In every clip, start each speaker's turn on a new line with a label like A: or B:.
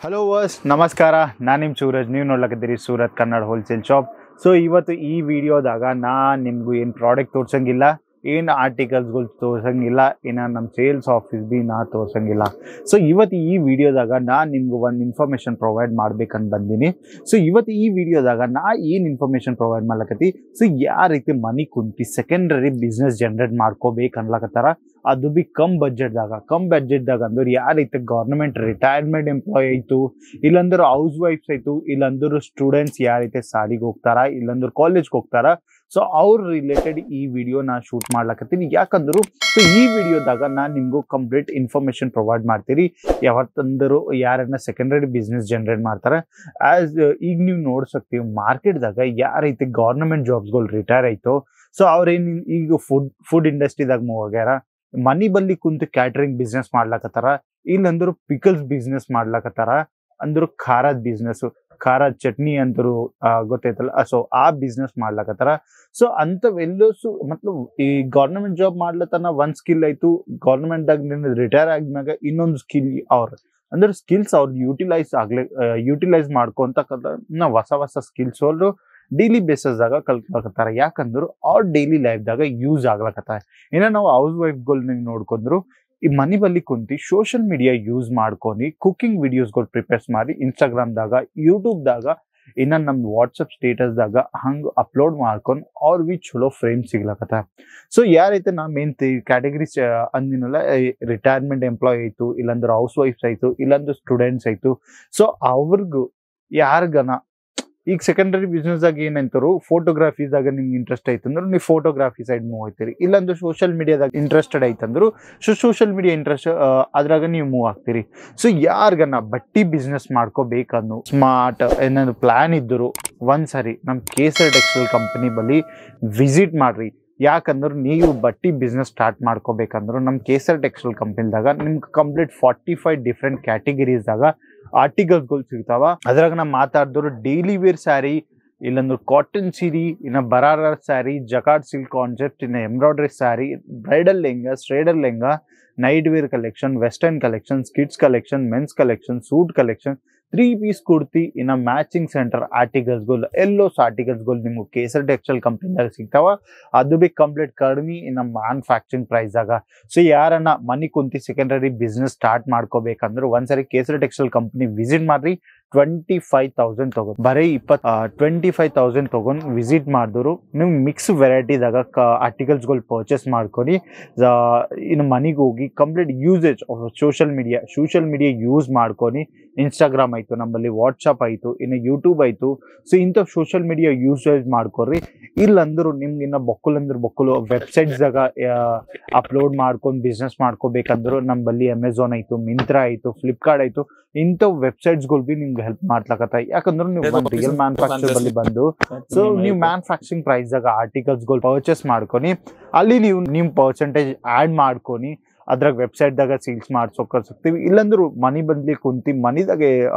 A: Hello verse ನಮಸ್ಕಾರ. ನಾನು ನಿಮ್ಮ ಸೂರಜ್. ನೀವು ನೋಡ್ಲಕತ್ತೀರಿ Surat Kannada wholesale shop. So ಇವತ್ತು ಈ ವಿಡಿಯೋದಾಗ ನಾನು ನಿಮಗೂ ಏನು ಪ್ರಾಡಕ್ಟ್ ತೋರ್ಸಂಗಿಲ್ಲ, ಏನು ಆರ್ಟಿಕಲ್ಸ್ಗಳು ತೋರ್ಸಂಗಿಲ್ಲ, ಇನ್ನು ನಮ್ಮ ಸೇಲ್ಸ್ ಆಫೀಸ್ ಭೀ ನಾ ತೋರ್ಸಂಗಿಲ್ಲ. ಸೊ ಇವತ್ತು ಈ ವಿಡಿಯೋದಾಗ ನಾನು ನಿಮ್ಗೆ ಒಂದು ಇನ್ಫಾರ್ಮೇಷನ್ ಪ್ರೊವೈಡ್ ಮಾಡ್ಬೇಕಂತ ಬಂದೀನಿ. ಸೊ ಇವತ್ತು ಈ ವಿಡಿಯೋದಾಗ ನಾ ಏನು ಇನ್ಫಾರ್ಮೇಷನ್ ಪ್ರೊವೈಡ್ ಮಾಡ್ಲಕತ್ತಿ, ಸೊ ಯಾವ ರೀತಿ ಮನಿ ಕುಂತಿ ಸೆಕೆಂಡರಿ ಬಿಸ್ನೆಸ್ ಜನ್ರೇಟ್ ಮಾಡ್ಕೋಬೇಕು ಅನ್ಲಕತ್ತಾರ, ಅದು ಭೀ ಕಮ್ ಬಜೆಟ್ದಾಗ ಅಂದ್ರೆ ಯಾವ ರೀತಿ ಗೌರ್ಮೆಂಟ್ ರಿಟೈರ್ಮೆಂಟ್ ಎಂಪ್ಲಾಯ್ ಆಯಿತು, ಇಲ್ಲಂದ್ರೆ ಹೌಸ್ ವೈಫ್ಸ್ ಆಯಿತು, ಇಲ್ಲಂದ್ರೆ ಸ್ಟೂಡೆಂಟ್ಸ್ ಯಾವ ರೀತಿ ಸಾಲಿಗೆ ಹೋಗ್ತಾರ, ಇಲ್ಲಂದ್ರೆ ಕಾಲೇಜ್ಗೆ ಹೋಗ್ತಾರ. ಸೊ ಅವ್ರ ರಿಲೇಟೆಡ್ ಈ ವಿಡಿಯೋ ನಾ ಶೂಟ್ ಮಾಡ್ಲಕತ್ತೀನಿ. ಯಾಕಂದ್ರು ಸೊ ಈ ವಿಡಿಯೋದಾಗ ನಾನು ನಿಮಗೂ ಕಂಪ್ಲೀಟ್ ಇನ್ಫಾರ್ಮೇಶನ್ ಪ್ರೊವೈಡ್ ಮಾಡ್ತೀರಿ. ಯಾವತ್ತಂದ್ರು ಯಾರನ್ನ ಸೆಕೆಂಡರಿ ಬಿಸ್ನೆಸ್ ಜನರೇಟ್ ಮಾಡ್ತಾರೆ. ಈಗ ನೀವು ನೋಡ್ಸಕ್ತೀವಿ ಮಾರ್ಕೆಟ್ದಾಗ ಯಾವ ರೀತಿ ಗೌರ್ಮೆಂಟ್ ಜಾಬ್ಸ್ಗಳು ರಿಟೈರ್ ಆಯ್ತು. ಸೊ ಅವ್ರೇನು ಈಗ ಫುಡ್ ಇಂಡಸ್ಟ್ರಿದಾಗ ಮೂವ್ ಆಗ್ಯಾರ, ಮನಿ ಬಲ್ಲಿ ಕುಂತು ಕ್ಯಾಟರಿಂಗ್ ಬಿಸ್ನೆಸ್ ಮಾಡ್ಲಕತ್ತಾರ, ಇಲ್ಲಂದ್ರು ಪಿಕಲ್ಸ್ ಬಿಸ್ನೆಸ್ ಮಾಡ್ಲಕತ್ತಾರ, ಅಂದ್ರು ಖಾರದ ಬಿಸ್ನೆಸ್, ಖಾರದ ಚಟ್ನಿ ಅಂತರು ಗೊತ್ತೈತಲ್ಲ, ಸೊ ಆ ಬಿಸ್ನೆಸ್ ಮಾಡ್ಲಕತ್ತಾರ. ಸೊ ಅಂಥವೆಲ್ಲೋ ಈ ಗೌರ್ಮೆಂಟ್ ಜಾಬ್ ಮಾಡ್ಲತನ ಒಂದ್ ಸ್ಕಿಲ್ ಆಯ್ತು, ಗೌರ್ಮೆಂಟ್ದಾಗ ರಿಟೈರ್ ಆದ್ಮ್ಯಾಗ ಇನ್ನೊಂದು ಸ್ಕಿಲ್ ಅಂದ್ರೆ ಸ್ಕಿಲ್ಸ್ ಅವ್ರದ್ದು ಯುಟಿಲೈಸ್ ಮಾಡ್ಕೊಂತ ಹೊಸ ಸ್ಕಿಲ್ಸ್ ಅವರು ಡೈಲಿ ಬೇಸಸ್ದಾಗ ಕಲ್ತ್ಲಕತ್ತಾರ. ಯಾಕಂದ್ರು ಅವ್ರ ಡೈಲಿ ಲೈಫ್ದಾಗ ಯೂಸ್ ಆಗ್ಲಕತ್ತಾರ. ಇನ್ನು ನಾವು ಹೌಸ್ ವೈಫ್ಗಳು ನೀವು ನೋಡ್ಕೊಂಡ್ರು ಈ ಮನಿ ಬಲ್ಲಿ ಕುಂತಿ ಸೋಷಿಯಲ್ ಮೀಡಿಯಾ ಯೂಸ್ ಮಾಡ್ಕೊಂಡು ಕುಕಿಂಗ್ ವಿಡಿಯೋಸ್ಗಳು ಪ್ರಿಪೇರ್ಸ್ ಮಾಡಿ ಇನ್ಸ್ಟಾಗ್ರಾಮ್ದಾಗ, ಯೂಟ್ಯೂಬ್ದಾಗ, ಇನ್ನು ನಮ್ದು ವಾಟ್ಸಪ್ ಸ್ಟೇಟಸ್ದಾಗ ಹಂಗೆ ಅಪ್ಲೋಡ್ ಮಾಡ್ಕೊಂಡು ಅವ್ರ ಚಲೋ ಫ್ರೇಮ್ ಸಿಗ್ಲಕತ್ತ. ಸೊ ಯಾರೈತೆ ನಾ ಮೇನ್ ಕ್ಯಾಟಗರೀಸ್ ಅಂದಿನಲ್ಲ, ರಿಟೈರ್ಮೆಂಟ್ ಎಂಪ್ಲಾಯ್ ಆಯಿತು, ಇಲ್ಲಾಂದ್ರೆ ಹೌಸ್ ವೈಫ್ಸ್ ಆಯಿತು, ಇಲ್ಲಾಂದ್ರೆ ಸ್ಟೂಡೆಂಟ್ಸ್ ಆಯಿತು. ಸೊ ಅವ್ರಿಗೂ ಯಾರಿಗನ ಈಗ ಸೆಕೆಂಡರಿ ಬಿಸ್ನೆಸ್ದಾಗ ಏನಂತಾರು ಫೋಟೋಗ್ರಫೀಸ್ದಾಗ ನಿಮ್ಗೆ ಇಂಟ್ರೆಸ್ಟ್ ಐತೆ ಅಂದ್ರೆ ನೀವು ಫೋಟೋಗ್ರಾಫಿ ಸೈಡ್ ಮೂವ್ ಆಗ್ತೀರಿ, ಇಲ್ಲಾಂದ್ರೆ ಸೋಷಿಯಲ್ ಮೀಡಿಯಾದಾಗ ಇಂಟ್ರೆಸ್ಟೆಡ್ ಐತಂದ್ರು ಸೋಷಿಯಲ್ ಮೀಡಿಯಾ ಇಂಟ್ರೆಸ್ಟ್ ಅದ್ರಾಗ ನೀವು ಮೂವ್ ಆಗ್ತೀರಿ. ಸೊ ಯಾರಿಗನ್ನ ಬಟ್ಟಿ ಬಿಸ್ನೆಸ್ ಮಾಡ್ಕೋಬೇಕನ್ನು ಸ್ಮಾರ್ಟ್ ಏನಾದ್ರು ಪ್ಲಾನ್ ಇದ್ದರು ಒಂದ್ಸರಿ ನಮ್ಮ ಕೇಸರ್ ಟೆಕ್ಸ್ಟೈಲ್ ಕಂಪನಿ ಬಳಿ ವಿಸಿಟ್ ಮಾಡ್ರಿ. ಯಾಕಂದ್ರೆ ನೀವು ಬಟ್ಟಿ ಬಿಸ್ನೆಸ್ ಸ್ಟಾರ್ಟ್ ಮಾಡ್ಕೋಬೇಕಂದ್ರು ನಮ್ಮ ಕೇಸರ್ ಟೆಕ್ಸ್ಟೈಲ್ ಕಂಪನಿದಾಗ ನಿಮ್ಗೆ ಕಂಪ್ಲೀಟ್ 45 ಡಿಫ್ರೆಂಟ್ ಕ್ಯಾಟಗರೀಸ್ದಾಗ ಆರ್ಟಿಕಲ್ಸ್ಗಳು ಸಿಗ್ತಾವ. ಅದ್ರಾಗ ನಾ ಮಾತಾಡಿದ್ರು ಡೈಲಿ ವೇರ್ ಸ್ಯಾರಿ, ಇಲ್ಲಂದ್ರೆ ಕಾಟನ್ ಸೀರೆ, ಇನ್ನು ಬರಾರ ಸ್ಯಾರಿ, ಜಕಾರ್ಡ್ ಸಿಲ್ಕ್ ಕಾನ್ಸೆಪ್ಟ್, ಇನ್ನು ಎಂಬ್ರಾಯ್ಡ್ರಿ ಸ್ಯಾರಿ, ಬ್ರೈಡಲ್ ಲೆಹಂಗಾ, ಸ್ಟ್ರೇಡಲ್ lehenga, night wear collection, western collection, kids collection, men's collection, suit collection, 3 piece kurti, ಇನ್ನು ಮ್ಯಾಚಿಂಗ್ ಸೆಂಟರ್ ಆರ್ಟಿಕಲ್ಸ್ಗಳು ಎಲ್ಲೋಸ್ ಆರ್ಟಿಕಲ್ಸ್ಗಳು ನಿಮ್ಗೆ ಕೇಸರ್ ಟೆಕ್ಸ್ಟೈಲ್ ಕಂಪನಿದಾಗ ಸಿಗ್ತಾವ. ಅದು ಬಿ ಕಂಪ್ಲೀಟ್ ಕಡಿಮೆ ಇನ್ನು ಮ್ಯಾನುಫ್ಯಾಕ್ಚರಿಂಗ್ ಪ್ರೈಸ್ದಾಗ. ಸೊ ಯಾರನ್ನ ಮನಿ ಕುಂತಿ ಸೆಕೆಂಡರಿ ಬಿಸ್ನೆಸ್ ಸ್ಟಾರ್ಟ್ ಮಾಡ್ಕೋಬೇಕಂದ್ರೆ ಒಂದ್ಸರಿ ಕೇಸರ್ ಟೆಕ್ಸ್ಟೈಲ್ ಕಂಪನಿ ವಿಸಿಟ್ ಮಾಡ್ರಿ. 25,000 ತಗೊಂಡು ಬರೀ 25,000 ತಗೊಂಡು ವಿಸಿಟ್ ಮಾಡಿದ್ರು ನೀವು ಮಿಕ್ಸ್ ವೆರೈಟಿದಾಗ ಆರ್ಟಿಕಲ್ಸ್ಗಳು ಪರ್ಚೇಸ್ ಮಾಡ್ಕೊಂಡು ಇನ್ನು ಮನೆಗೆ ಹೋಗಿ complete usage of social media use ಮಾಡ್ಕೊಂಡು ಇನ್ಸ್ಟಾಗ್ರಾಮ್ ಆಯಿತು, ನಮ್ಮಲ್ಲಿ ವಾಟ್ಸಪ್ ಆಯಿತು, ಇನ್ನು ಯೂಟ್ಯೂಬ್ ಆಯಿತು. ಸೊ ಇಂಥ ಸೋಷಿಯಲ್ ಮೀಡಿಯಾ ಯೂಸೇಜ್ ಮಾಡ್ಕೊಡ್ರಿ. ಇಲ್ಲಂದ್ರು ನಿಮ್ಗೆ ಇನ್ನು ಬೊಕ್ಕಲು ವೆಬ್ಸೈಟ್ಸ್ದಾಗ ಅಪ್ಲೋಡ್ ಮಾಡ್ಕೊಂಡು ಬಿಸ್ನೆಸ್ ಮಾಡ್ಕೋಬೇಕಂದ್ರು ನಮ್ಮಲ್ಲಿ ಅಮೆಝಾನ್ ಆಯಿತು, ಮಿಂತ್ರಾ ಆಯಿತು, ಫ್ಲಿಪ್ಕಾರ್ಟ್ ಆಯಿತು, ಇಂಥ ವೆಬ್ಸೈಟ್ಸ್ಗಳು ಭೀ ನಿಮ್ಗೆ ಹೆಲ್ಪ್ ಮಾಡ್ಲಕತ್ತ. ಯಾಕಂದ್ರೆ ನೀವು ಒಂದು ರಿಯಲ್ ಮ್ಯಾನುಫ್ಯಾಕ್ಚರ್ ಬಲ್ಲಿ ಬಂದು ಸೊ ನೀವು ಮ್ಯಾನುಫ್ಯಾಕ್ಚರಿಂಗ್ ಪ್ರೈಸ್ದಾಗ ಆರ್ಟಿಕಲ್ಸ್ಗಳು ಪರ್ಚೇಸ್ ಮಾಡ್ಕೊಂಡು ಅಲ್ಲಿ ನೀವು ಪರ್ಸೆಂಟೇಜ್ ಆ್ಯಡ್ ಮಾಡ್ಕೊಂಡು ಅದ್ರಾಗ ವೆಬ್ಸೈಟ್ದಾಗ ಸೇಲ್ಸ್ ಮಾಡ್ಸೋಕ್ಕಾಗ್ತೀವಿ. ಇಲ್ಲಾಂದ್ರೆ ಮನಿ ಬಂದ್ಲಿ ಕುಂತಿ ಮನಿದಾಗೆ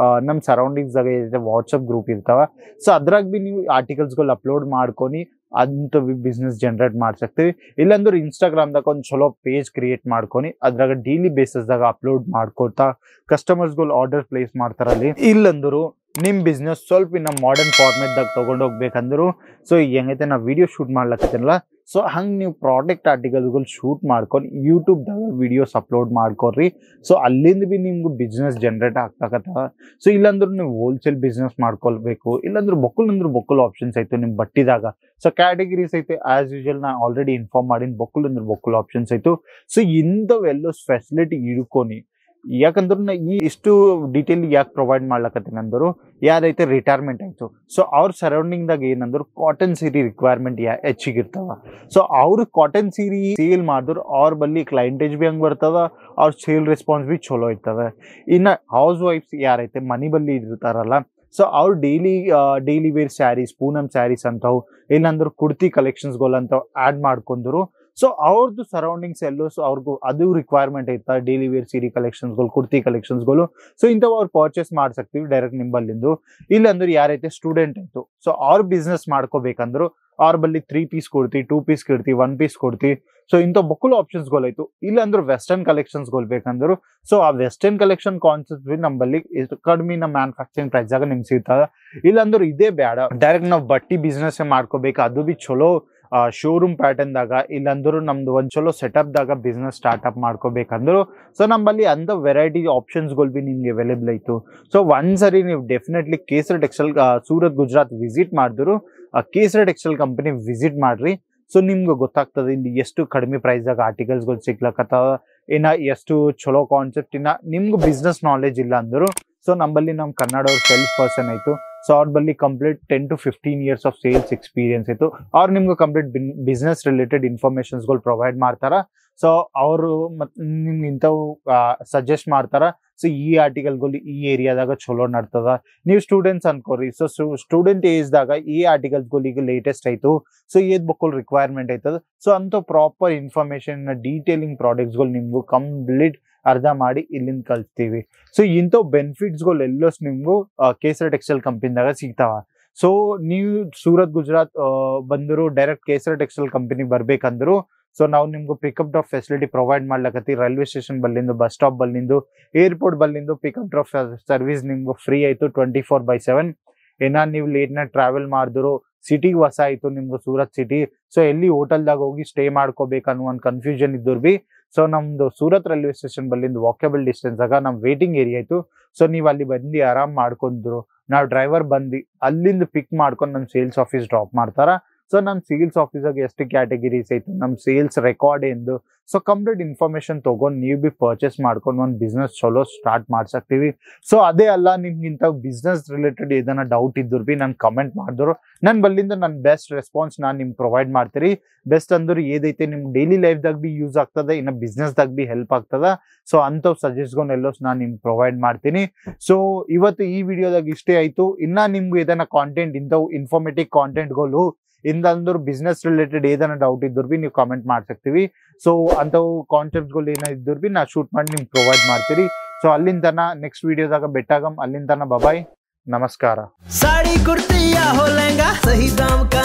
A: ನಮ್ಮ ಸರೌಂಡಿಂಗ್ಸ್ದಾಗ ವಾಟ್ಸಪ್ ಗ್ರೂಪ್ ಇರ್ತಾವ. ಸೊ ಅದ್ರಾಗ ಭೀ ನೀವು ಆರ್ಟಿಕಲ್ಸ್ಗಳು ಅಪ್ಲೋಡ್ ಮಾಡ್ಕೊಂಡು ಅಂತ ಬಿಸ್ನೆಸ್ ಜನರೇಟ್ ಮಾಡ್ಸಕ್ತೀವಿ. ಇಲ್ಲಾಂದ್ರೆ ಇನ್ಸ್ಟಾಗ್ರಾಮ್ದಾಗ ಒಂದು ಚಲೋ ಪೇಜ್ ಕ್ರಿಯೇಟ್ ಮಾಡ್ಕೊಂಡು ಅದ್ರಾಗ ಡೈಲಿ ಬೇಸಿಸ್ದಾಗ ಅಪ್ಲೋಡ್ ಮಾಡ್ಕೊತಾ ಕಸ್ಟಮರ್ಸ್ಗಳು ಆರ್ಡರ್ ಪ್ಲೇಸ್ ಮಾಡ್ತಾರಲ್ಲಿ. ಇಲ್ಲಂದ್ರು ನಿಮ್ಮ ಬಿಸ್ನೆಸ್ ಸ್ವಲ್ಪ ಇನ್ನು ಮಾಡರ್ನ್ ಫಾರ್ಮೆಟ್ದಾಗ ತೊಗೊಂಡು ಹೋಗ್ಬೇಕಂದ್ರು ಸೊ ಹೆಂಗೈತೆ ನಾವು ವಿಡಿಯೋ ಶೂಟ್ ಮಾಡ್ಲಕತ್ತೀನಲ್ಲ, ಸೊ ಹಂಗೆ ನೀವು ಪ್ರಾಡಕ್ಟ್ ಆರ್ಟಿಕಲ್ಸ್ಗಳು ಶೂಟ್ ಮಾಡ್ಕೊಂಡು ಯೂಟ್ಯೂಬ್ದಾಗ ವಿಡಿಯೋಸ್ ಅಪ್ಲೋಡ್ ಮಾಡ್ಕೊಡ್ರಿ. ಸೊ ಅಲ್ಲಿಂದ ಭೀ ನಿಮ್ಗೆ ಬಿಸ್ನೆಸ್ ಜನರೇಟ್ ಆಗ್ತಕತ್ತ. ಸೊ ಇಲ್ಲಾಂದ್ರೆ ನೀವು ಹೋಲ್ಸೇಲ್ ಬಿಸ್ನೆಸ್ ಮಾಡ್ಕೊಳ್ಬೇಕು, ಇಲ್ಲಾಂದ್ರೆ ಬೊಕ್ಕಲ್ ಆಪ್ಷನ್ಸ್ ಐತೆ ನಿಮ್ಮ ಬಟ್ಟಿದಾಗ. ಸೊ ಕ್ಯಾಟಗರೀಸ್ ಐತೆ ಆಸ್ ಯೂಶುವಲ್ ನಾ ಆಲ್ರೆಡಿ ಇನ್ಫಾರ್ಮ್ ಮಾಡೀನಿ, ಬೊಕ್ಕಲ್ ಆಪ್ಷನ್ಸ್ ಆಯಿತು. ಸೊ ಇಂಥವೆಲ್ಲ ಫೆಸಿಲಿಟಿ ಹಿಡ್ಕೊಂಡು ಯಾಕಂದ್ರೆ ನಾ ಇಷ್ಟು ಡೀಟೇಲ್ ಯಾಕೆ ಪ್ರೊವೈಡ್ ಮಾಡ್ಲಕತ್ತೀನಿ ಅಂದರು ಯಾರೈತೆ ರಿಟೈರ್ಮೆಂಟ್ ಆಯಿತು. ಸೊ ಅವ್ರ ಸರೌಂಡಿಂಗ್ದಾಗ ಏನಂದ್ರು ಕಾಟನ್ ಸೀರೆ ರಿಕ್ವೈರ್ಮೆಂಟ್ ಹೆಚ್ಚಿಗಿರ್ತಾವ. ಸೊ ಅವ್ರು ಕಾಟನ್ ಸೀರೆ ಸೇಲ್ ಮಾಡಿದ್ರು ಅವ್ರ ಬಲ್ಲಿ ಕ್ಲೈಂಟೇಜ್ ಭೀ ಹಂಗೆ ಬರ್ತದ, ಅವ್ರ ಸೇಲ್ ರೆಸ್ಪಾನ್ಸ್ ಭೀ ಚಲೋ ಇರ್ತವೆ. ಇನ್ನು ಹೌಸ್ ವೈಫ್ಸ್ ಯಾರೈತೆ ಮನಿ ಬಲ್ಲಿ ಇರ್ತಾರಲ್ಲ, ಸೊ ಅವ್ರು ಡೈಲಿ ವೇರ್ ಸ್ಯಾರೀಸ್, ಪೂನಮ್ ಸ್ಯಾರೀಸ್ ಅಂತವು, ಇಲ್ಲಾಂದ್ರೆ ಕುರ್ತಿ ಕಲೆಕ್ಷನ್ಸ್ಗಳು ಅಂತವು ಆ್ಯಡ್ ಮಾಡ್ಕೊಂಡ್ರು. ಸೊ ಅವ್ರದ್ದು ಸರೌಂಡಿಂಗ್ಸ್ ಎಲ್ಲೋ ಸೊ ಅವ್ರಿಗೂ ಅದು ರಿಕ್ವೈರ್ಮೆಂಟ್ ಐತಾ ಡೈಲಿ ವೇರ್ ಸೀರೆ ಕಲೆಕ್ಷನ್ಸ್ಗಳು ಕುರ್ತಿ ಕಲೆಕ್ಷನ್ಸ್ಗಳು ಸೊ ಇಂಥವು ಅವ್ರು ಪರ್ಚೇಸ್ ಮಾಡ್ಸಕ್ತಿವಿ ಡೈರೆಕ್ಟ್ ನಿಂಬಲ್ಲಿಂದು. ಇಲ್ಲಾಂದ್ರೆ ಯಾರೈತೆ ಸ್ಟೂಡೆಂಟ್ ಆಯ್ತು ಸೊ ಅವ್ರ ಬಿಸ್ನೆಸ್ ಮಾಡ್ಕೋಬೇಕಂದ್ರು ಅವ್ರ ಬಲ್ಲಿ 3 ಪೀಸ್ ಕೊಡ್ತಿ 2 ಪೀಸ್ ಕೊಡ್ತಿ 1 ಪೀಸ್ ಕೊಡ್ತಿ ಸೊ ಇಂಥ ಬಕ್ಕುಲು ಆಪ್ಷನ್ಸ್ಗಳಾಯ್ತು. ಇಲ್ಲಾಂದ್ರೆ ವೆಸ್ಟರ್ನ್ ಕಲೆಕ್ಷನ್ಸ್ಗಳು ಬೇಕಂದ್ರು ಸೊ ಆ ವೆಸ್ಟರ್ನ್ ಕಲೆಕ್ಷನ್ ಕಾನ್ಸೆಪ್ಟ್ ನಮ್ಮಲ್ಲಿ ಕಡಿಮೆ ನಮ್ಮ ಮ್ಯಾನುಫ್ಯಾಕ್ಚರಿಂಗ್ ಪ್ರೈಸ್ ಆಗ ನಿಮ್ಗೆ ಸಿಗ್ತದ. ಇಲ್ಲಾಂದ್ರೆ ಇದೇ ಬೇಡ ಡೈರೆಕ್ಟ್ ನಾವು ಬಟ್ಟಿ ಬಿಸ್ನೆಸ್ ಮಾಡ್ಕೋಬೇಕು ಅದು ಬಿ ಚಲೋ ಶೋರೂಮ್ ಪ್ಯಾಟರ್ನ್ ದಾಗ ಇಲ್ಲಾಂದ್ರು ನಮ್ದು ಒಂದ್ ಚಲೋ ಸೆಟಪ್ ದಾಗ ಬಿಸ್ನೆಸ್ ಸ್ಟಾರ್ಟ್ಅಪ್ ಮಾಡ್ಕೋಬೇಕಂದ್ರು ಸೊ ನಮ್ಮಲ್ಲಿ ಅಂತ ವೆರೈಟಿ ಆಪ್ಷನ್ಸ್ಗಳು ಬಿ ನಿಮ್ಗೆ ಅವೈಲೇಬಲ್ ಐತು. ಸೊ ಒಂದ್ಸರಿ ನೀವು ಡೆಫಿನೆಟ್ಲಿ ಕೇಸರಿ ಟೆಕ್ಸ್ಟೈಲ್ ಸೂರತ್ ಗುಜರಾತ್ ವಿಸಿಟ್ ಮಾಡಿದ್ರು ಕೇಸರಿ ಟೆಕ್ಸ್ಟೈಲ್ ಕಂಪನಿ ವಿಸಿಟ್ ಮಾಡ್ರಿ. ಸೊ ನಿಮ್ಗೆ ಗೊತ್ತಾಗ್ತದೆ ಇಲ್ಲಿ ಎಷ್ಟು ಕಡಿಮೆ ಪ್ರೈಸ್ದಾಗ ಆರ್ಟಿಕಲ್ಸ್ಗಳು ಸಿಗ್ಲಕತ್ತಾವ ಇನ್ನ ಎಷ್ಟು ಚಲೋ ಕಾನ್ಸೆಪ್ಟ್ ಇನ್ನ ನಿಮ್ಗೆ ಬಿಸ್ನೆಸ್ ನಾಲೆಜ್ ಇಲ್ಲ ಅಂದ್ರು ಸೊ ನಮ್ಮಲ್ಲಿ ನಮ್ಮ ಕನ್ನಡ ಅವ್ರ ಸೇಲ್ಸ್ ಪರ್ಸನ್ ಆಯ್ತು ಸೊ ಅವ್ರ ಬಲ್ಲಿ complete 10 to 15 years of sales experience ಇತ್ತು. ಅವ್ರು ನಿಮ್ಗೆ ಕಂಪ್ಲೀಟ್ ಬಿಸ್ನೆಸ್ ರಿಲೇಟೆಡ್ ಇನ್ಫಾರ್ಮೇಶನ್ಸ್ಗಳು ಪ್ರೊವೈಡ್ ಮಾಡ್ತಾರ. ಸೊ ಅವರು ನಿಮ್ಗೆ ಇಂಥವು ಸಜೆಸ್ಟ್ ಮಾಡ್ತಾರ. ಸೊ ಈ ಆರ್ಟಿಕಲ್ಗಳು ಈ ಏರಿಯಾದಾಗ ಚಲೋ ನಡ್ತದ ನೀವು ಸ್ಟೂಡೆಂಟ್ಸ್ ಅನ್ಕೋರಿ. ಸೊ ಸ್ಟೂಡೆಂಟ್ ಏಜ್ದಾಗ ಈ ಆರ್ಟಿಕಲ್ಸ್ಗಳಿಗೆ ಲೇಟೆಸ್ಟ್ ಆಯ್ತು ಸೊ ಏದ್ ಬಕ್ಕಲ್ ರಿಕ್ವೈರ್ಮೆಂಟ್ ಆಯ್ತದ. ಸೊ ಅಂತ ಪ್ರಾಪರ್ ಇನ್ಫಾರ್ಮೇಶನ್ ಡೀಟೇಲಿಂಗ್ ಪ್ರಾಡಕ್ಟ್ಸ್ಗಳು ನಿಮ್ಗೂ ಕಂಪ್ಲೀಟ್ ಅರ್ಧ ಮಾಡಿ ಇಲ್ಲಿಂದ ಕಳಿಸ್ತೀವಿ. ಸೊ ಇಂಥ ಬೆನಿಫಿಟ್ಸ್ಗಳು ಎಲ್ಲೋಸ್ ನಿಮ್ಗೂ ಕೇಸರಿ ಟೆಕ್ಸ್ಟೈಲ್ ಕಂಪನಿದಾಗ ಸಿಗ್ತಾವ. ಸೊ ನೀವು ಸೂರತ್ ಗುಜರಾತ್ ಬಂದರು ಡೈರೆಕ್ಟ್ ಕೇಸರಿ ಟೆಕ್ಸ್ಟೈಲ್ ಕಂಪನಿ ಬರ್ಬೇಕಂದ್ರು ಸೊ ನಾವು ನಿಮ್ಗೆ ಪಿಕಪ್ ಡ್ರಾಪ್ ಫೆಸಿಲಿಟಿ ಪ್ರೊವೈಡ್ ಮಾಡ್ಲಕತ್ತಿ. ರೈಲ್ವೆ ಸ್ಟೇಷನ್ ಬಲ್ಲಿಂದು ಬಸ್ ಸ್ಟಾಪ್ ಬಲ್ಲಿಂದು ಏರ್ಪೋರ್ಟ್ ಬಲ್ಲಿಂದು ಪಿಕಪ್ ಡ್ರಾಪ್ ಸರ್ವಿಸ್ ನಿಮ್ಗೆ ಫ್ರೀ ಆಯ್ತು 24/7. ಏನ ನೀವು ಲೇಟ್ ನೈಟ್ ಟ್ರಾವೆಲ್ ಮಾಡಿದ್ರು ಸಿಟಿಗೆ ಹೊಸ ಆಯ್ತು ನಿಮ್ಗೆ ಸೂರತ್ ಸಿಟಿ ಸೊ ಎಲ್ಲಿ ಹೋಟೆಲ್ದಾಗ ಹೋಗಿ ಸ್ಟೇ ಮಾಡ್ಕೋಬೇಕು ಅನ್ನೋ ಒಂದು ಕನ್ಫ್ಯೂಷನ್ ಇದ್ದವ್ರು ಬಿ ಸೊ ನಮ್ದು ಸೂರತ್ ರೈಲ್ವೆ ಸ್ಟೇಷನ್ ಬಲ್ಲಿಂದ ವಾಕೇಬಲ್ ಡಿಸ್ಟೆನ್ಸ್ ಆಗ ನಮ್ ವೇಟಿಂಗ್ ಏರಿಯಾ ಆಯ್ತು. ಸೊ ನೀವು ಅಲ್ಲಿ ಬಂದು ಆರಾಮ್ ಮಾಡ್ಕೊಂಡ್ರು ನಾವು ಡ್ರೈವರ್ ಬಂದು ಅಲ್ಲಿಂದ ಪಿಕ್ ಮಾಡ್ಕೊಂಡು ನಮ್ಮ ಸೇಲ್ಸ್ ಆಫೀಸ್ ಡ್ರಾಪ್ ಮಾಡ್ತಾರ. ಸೊ ನಮ್ಮ ಸೇಲ್ಸ್ ಆಫೀಸಾಗ ಎಷ್ಟು ಕ್ಯಾಟಗರೀಸ್ ಐತಿ ನಮ್ಮ ಸೇಲ್ಸ್ ರೆಕಾರ್ಡ್ ಎಂದು ಸೊ ಕಂಪ್ಲೀಟ್ ಇನ್ಫಾರ್ಮೇಶನ್ ತಗೊಂಡು ನೀವು ಬಿ ಪರ್ಚೇಸ್ ಮಾಡ್ಕೊಂಡು ಒಂದು ಬಿಸ್ನೆಸ್ ಚಲೋ ಸ್ಟಾರ್ಟ್ ಮಾಡ್ಸಕ್ತೀವಿ. ಸೊ ಅದೇ ಅಲ್ಲ ನಿಮ್ಗೆ ಇಂಥ ಬಿಸ್ನೆಸ್ ರಿಲೇಟೆಡ್ ಏದನ್ನ ಡೌಟ್ ಇದ್ರು ಬಿ ನನ್ ಕಮೆಂಟ್ ಮಾಡಿದ್ರು ನನ್ನ ಬಲ್ಲಿಂದ ನನ್ನ ಬೆಸ್ಟ್ ರೆಸ್ಪಾನ್ಸ್ ನಾನು ನಿಮ್ಗೆ ಪ್ರೊವೈಡ್ ಮಾಡ್ತೀರಿ. ಬೆಸ್ಟ್ ಅಂದ್ರೆ ಏದೈತೆ ನಿಮ್ ಡೈಲಿ ಲೈಫ್ದಾಗ ಬಿ ಯೂಸ್ ಆಗ್ತದೆ ಇನ್ನು ಬಿಸ್ನೆಸ್ದಾಗ ಬಿ ಹೆಲ್ಪ್ ಆಗ್ತದ. ಸೊ ಅಂಥವ್ ಸಜೆಸ್ಟ್ಗಳು ಎಲ್ಲೋ ನಾನು ನಿಮ್ಗೆ ಪ್ರೊವೈಡ್ ಮಾಡ್ತೀನಿ. ಸೊ ಇವತ್ತು ಈ ವಿಡಿಯೋದಾಗ ಇಷ್ಟೇ ಆಯ್ತು. ಇನ್ನ ನಿಮ್ಗೆ ಏದನ್ನ ಕಾಂಟೆಂಟ್ ಇಂಥವು ಇನ್ಫಾರ್ಮೇಟಿವ್ ಕಾಂಟೆಂಟ್ಗಳು ಇಂದಂದ್ರೆ ಬಿಸ್ನೆಸ್ ರಿಲೇಟೆಡ್ ಏದನ್ನ ಡೌಟ್ ಇದ್ರು ಬಿ ನೀವು ಕಾಮೆಂಟ್ ಮಾಡ್ಸಕ್ತೀವಿ. ಸೊ ಅಂಥವು ಕಾನ್ಸೆಪ್ಟ್ಗಳು ಏನೋ ಇದ್ರು ಬಿ ನಾ ಶೂಟ್ ಮಾಡಿ ನಿಮ್ಗೆ ಪ್ರೊವೈಡ್ ಮಾಡ್ತೀರಿ. ಸೊ ಅಲ್ಲಿಂದ ನೆಕ್ಸ್ಟ್ ವಿಡಿಯೋದಾಗ ಬೆಟ್ಟಾಗಮ್ ಅಲ್ಲಿಂದ ಬಾಯ್ ನಮಸ್ಕಾರ.
B: साड़ी कुर्ती या हो लहंगा सही दाम का